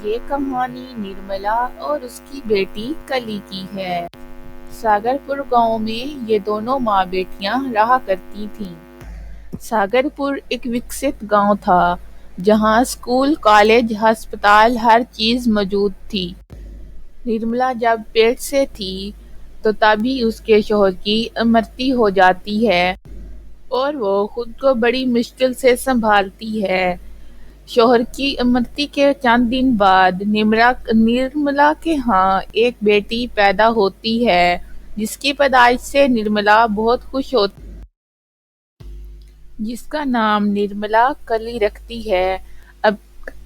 یہ کہانی نرملا اور اس کی بیٹی کلی کی ہے۔ ساگر پور گاؤں میں یہ دونوں ماں بیٹیاں رہا کرتی تھیں۔ ساگر پور ایک وکست گاؤں تھا جہاں اسکول، کالج، ہسپتال، ہر چیز موجود تھی۔ نرملا جب پیٹ سے تھی تو تبھی اس کے شوہر کی امرتی ہو جاتی ہے اور وہ خود کو بڑی مشکل سے سنبھالتی ہے۔ شوہر کی امرتی کے چند دن بعد نرملا کے ہاں ایک بیٹی پیدا ہوتی ہے جس کی پیدائش سے نرملا بہت خوش ہوتی ہے، جس کا نام نرملا کلی رکھتی ہے۔ اب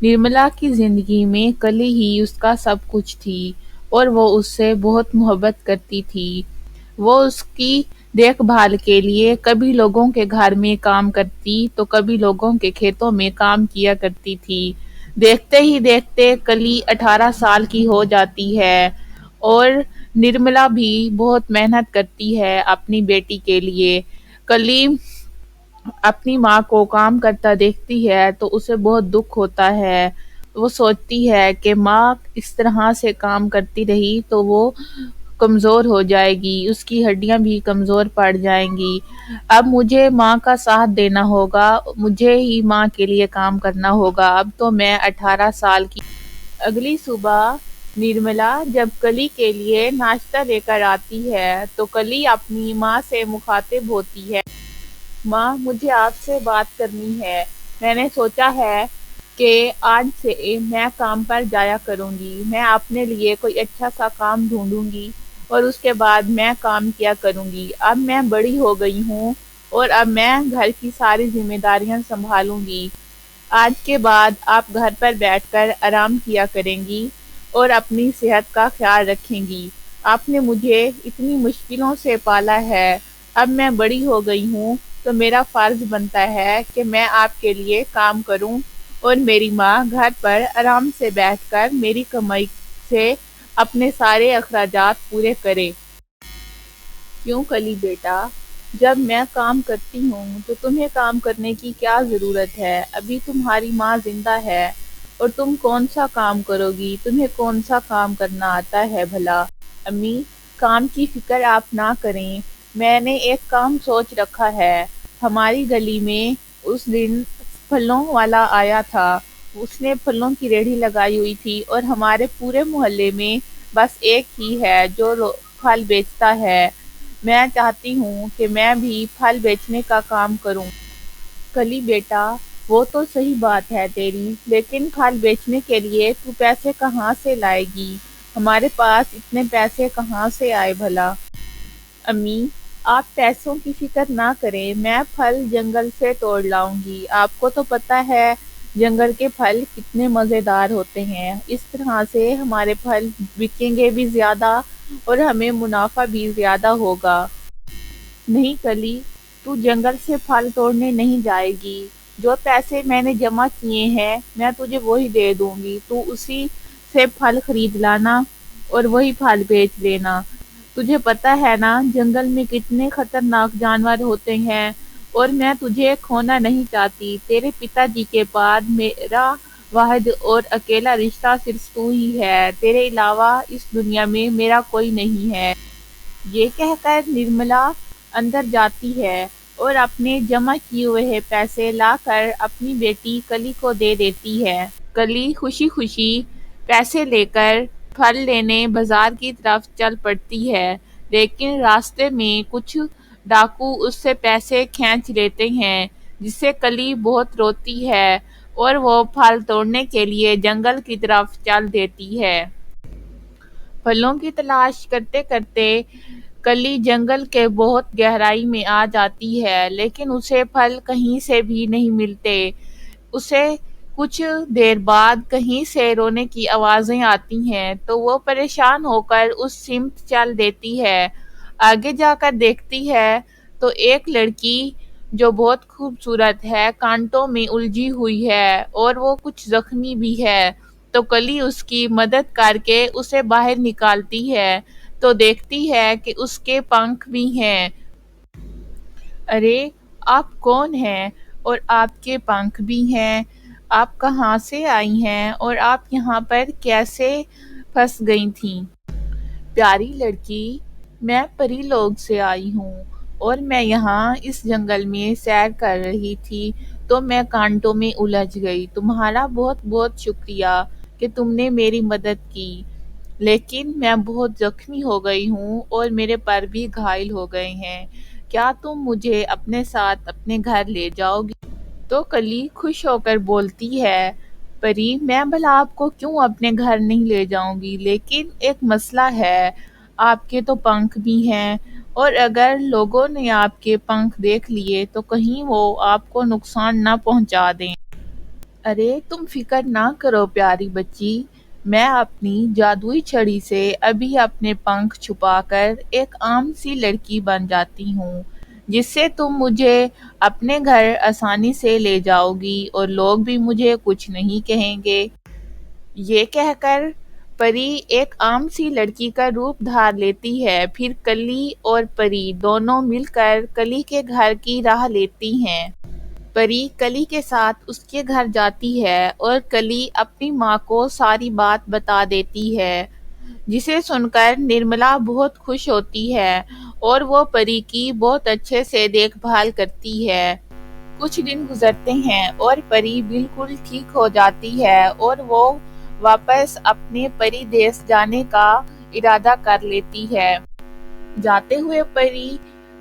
نرملا کی زندگی میں کلی ہی اس کا سب کچھ تھی اور وہ اس سے بہت محبت کرتی تھی۔ وہ اس کی دیکھ بھال کے لیے کبھی لوگوں کے گھر میں کام کرتی تو کبھی لوگوں کے کھیتوں میں کام کیا کرتی تھی۔ دیکھتے ہی دیکھتے کلی 18 سال کی ہو جاتی ہے اور نرملا بھی بہت محنت کرتی ہے اپنی بیٹی کے لیے۔ کلی اپنی ماں کو کام کرتا دیکھتی ہے تو اسے بہت دکھ ہوتا ہے۔ وہ سوچتی ہے کہ ماں اس طرح سے کام کرتی رہی تو وہ کمزور ہو جائے گی، اس کی ہڈیاں بھی کمزور پڑ جائیں گی۔ اب مجھے ماں کا ساتھ دینا ہوگا، مجھے ہی ماں کے لیے کام کرنا ہوگا۔ اب تو میں 18 سال کی۔ اگلی صبح نرملا جب کلی کے لیے ناشتہ لے کر آتی ہے تو کلی اپنی ماں سے مخاطب ہوتی ہے: ماں، مجھے آپ سے بات کرنی ہے۔ میں نے سوچا ہے کہ آج سے میں کام پر جایا کروں گی۔ میں اپنے لیے کوئی اچھا سا کام ڈھونڈوں گی اور اس کے بعد میں کام کیا کروں گی۔ اب میں بڑی ہو گئی ہوں اور اب میں گھر کی ساری ذمہ داریاں سنبھالوں گی۔ آج کے بعد آپ گھر پر بیٹھ کر آرام کیا کریں گی اور اپنی صحت کا خیال رکھیں گی۔ آپ نے مجھے اتنی مشکلوں سے پالا ہے۔ اب میں بڑی ہو گئی ہوں تو میرا فرض بنتا ہے کہ میں آپ کے لیے کام کروں اور میری ماں گھر پر آرام سے بیٹھ کر میری کمائی سے اپنے سارے اخراجات پورے کرے۔ کیوں کلی بیٹا، جب میں کام کرتی ہوں تو تمہیں کام کرنے کی کیا ضرورت ہے؟ ابھی تمہاری ماں زندہ ہے اور تم کون سا کام کرو گی؟ تمہیں کون سا کام کرنا آتا ہے بھلا؟ امی، کام کی فکر آپ نہ کریں، میں نے ایک کام سوچ رکھا ہے۔ ہماری گلی میں اس دن پھلوں والا آیا تھا۔ اس نے پھلوں کی ریہڑی لگائی ہوئی تھی اور ہمارے پورے محلے میں بس ایک ہی ہے جو پھل بیچتا ہے۔ میں چاہتی ہوں کہ میں بھی پھل بیچنے کا کام کروں۔ کلی بیٹا، وہ تو صحیح بات ہے تیری، لیکن پھل بیچنے کے لیے تو پیسے کہاں سے لائے گی؟ ہمارے پاس اتنے پیسے کہاں سے آئے بھلا؟ امی، آپ پیسوں کی فکر نہ کریں، میں پھل جنگل سے توڑ لاؤں گی۔ آپ کو تو پتہ ہے جنگل کے پھل کتنے مزیدار ہوتے ہیں۔ اس طرح سے ہمارے پھل بکیں گے بھی زیادہ اور ہمیں منافع بھی زیادہ ہوگا۔ نہیں کلی، تو جنگل سے پھل توڑنے نہیں جائے گی۔ جو پیسے میں نے جمع کیے ہیں میں تجھے وہی دے دوں گی، تو اسی سے پھل خرید لانا اور وہی پھل بیچ لینا۔ تجھے پتہ ہے نا جنگل میں کتنے خطرناک جانور ہوتے ہیں اور میں تجھے کھونا نہیں چاہتی۔ تیرے پتا جی کے بعد میرا واحد اور اکیلا رشتہ صرف تو ہی ہے، تیرے علاوہ اس دنیا میں میرا کوئی نہیں ہے۔ یہ کہہ کر نرملا اندر جاتی ہے اور اپنے جمع کیے ہوئے پیسے لا کر اپنی بیٹی کلی کو دے دیتی ہے۔ کلی خوشی خوشی پیسے لے کر پھل لینے بازار کی طرف چل پڑتی ہے، لیکن راستے میں کچھ ڈاکو اس سے پیسے کھینچ لیتے ہیں، جس سے کلی بہت روتی ہے اور وہ پھل توڑنے کے لیے جنگل کی طرف چل دیتی ہے۔ پھلوں کی تلاش کرتے کرتے کلی جنگل کے بہت گہرائی میں آ جاتی ہے، لیکن اسے پھل کہیں سے بھی نہیں ملتے۔ اسے کچھ دیر بعد کہیں سے رونے کی آوازیں آتی ہیں تو وہ پریشان ہو کر اس سمت چل دیتی ہے۔ آگے جا کر دیکھتی ہے تو ایک لڑکی جو بہت خوبصورت ہے کانٹوں میں الجھی ہوئی ہے اور وہ کچھ زخمی بھی ہے، تو کلی اس کی مدد کر کے اسے باہر نکالتی ہے تو دیکھتی ہے کہ اس کے پنکھ بھی ہیں۔ ارے، آپ کون ہیں اور آپ کے پنکھ بھی ہیں؟ آپ کہاں سے آئی ہیں اور آپ یہاں پر کیسے پھنس گئی تھیں؟ پیاری لڑکی، میں پری لوگ سے آئی ہوں اور میں یہاں اس جنگل میں سیر کر رہی تھی تو میں کانٹوں میں الجھ گئی۔ تمہارا بہت بہت شکریہ کہ تم نے میری مدد کی، لیکن میں بہت زخمی ہو گئی ہوں اور میرے پر بھی گھائل ہو گئے ہیں۔ کیا تم مجھے اپنے ساتھ اپنے گھر لے جاؤ گی؟ تو کلی خوش ہو کر بولتی ہے، پری میں بھلا آپ کو کیوں اپنے گھر نہیں لے جاؤں گی، لیکن ایک مسئلہ ہے، آپ کے تو پنکھ بھی ہیں اور اگر لوگوں نے آپ کے پنکھ دیکھ لیے تو کہیں وہ آپ کو نقصان نہ پہنچا دیں۔ ارے تم فکر نہ کرو پیاری بچی، میں اپنی جادوئی چھڑی سے ابھی اپنے پنکھ چھپا کر ایک عام سی لڑکی بن جاتی ہوں جس سے تم مجھے اپنے گھر آسانی سے لے جاؤ گی اور لوگ بھی مجھے کچھ نہیں کہیں گے۔ یہ کہہ کر پری ایک عام سی لڑکی کا روپ دھار لیتی ہے۔ پھر کلی اور پری دونوں مل کر کلی کے گھر کی راہ لیتی ہیں۔ پری کلی کے ساتھ اس کے گھر جاتی ہے اور کلی اپنی ماں کو ساری بات بتا دیتی ہے، جسے سن کر نرملا بہت خوش ہوتی ہے اور وہ پری کی بہت اچھے سے دیکھ بھال کرتی ہے۔ کچھ دن گزرتے ہیں اور پری بالکل ٹھیک ہو جاتی ہے اور وہ واپس اپنے پری دیس جانے کا ارادہ کر لیتی ہے۔ جاتے ہوئے پری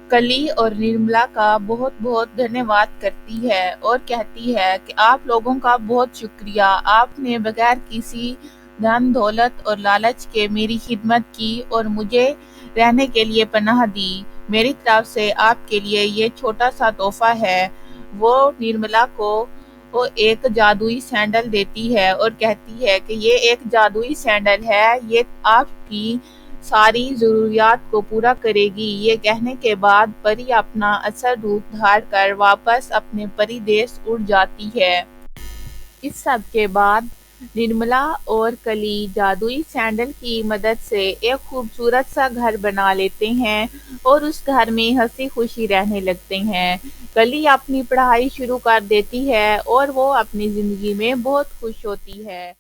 کلی اور نرملا کا بہت بہت دھنیہ واد کرتی ہے اور کہتی ہے کہ آپ لوگوں کا بہت شکریہ، آپ نے بغیر کسی دھن دولت اور لالچ کے میری خدمت کی اور مجھے رہنے کے لیے پناہ دی۔ میری طرف سے آپ کے لیے یہ چھوٹا سا تحفہ ہے۔ وہ نرملا کو وہ ایک جادوئی سینڈل دیتی ہے اور کہتی ہے کہ یہ ایک جادوئی سینڈل ہے، یہ آپ کی ساری ضروریات کو پورا کرے گی۔ یہ کہنے کے بعد پری اپنا اصل روپ دھار کر واپس اپنے پری دیس اڑ جاتی ہے۔ اس سب کے بعد نرملا اور کلی جادوئی سینڈل کی مدد سے ایک خوبصورت سا گھر بنا لیتے ہیں اور اس گھر میں ہنسی خوشی رہنے لگتے ہیں۔ کلی اپنی پڑھائی شروع کر دیتی ہے اور وہ اپنی زندگی میں بہت خوش ہوتی ہے۔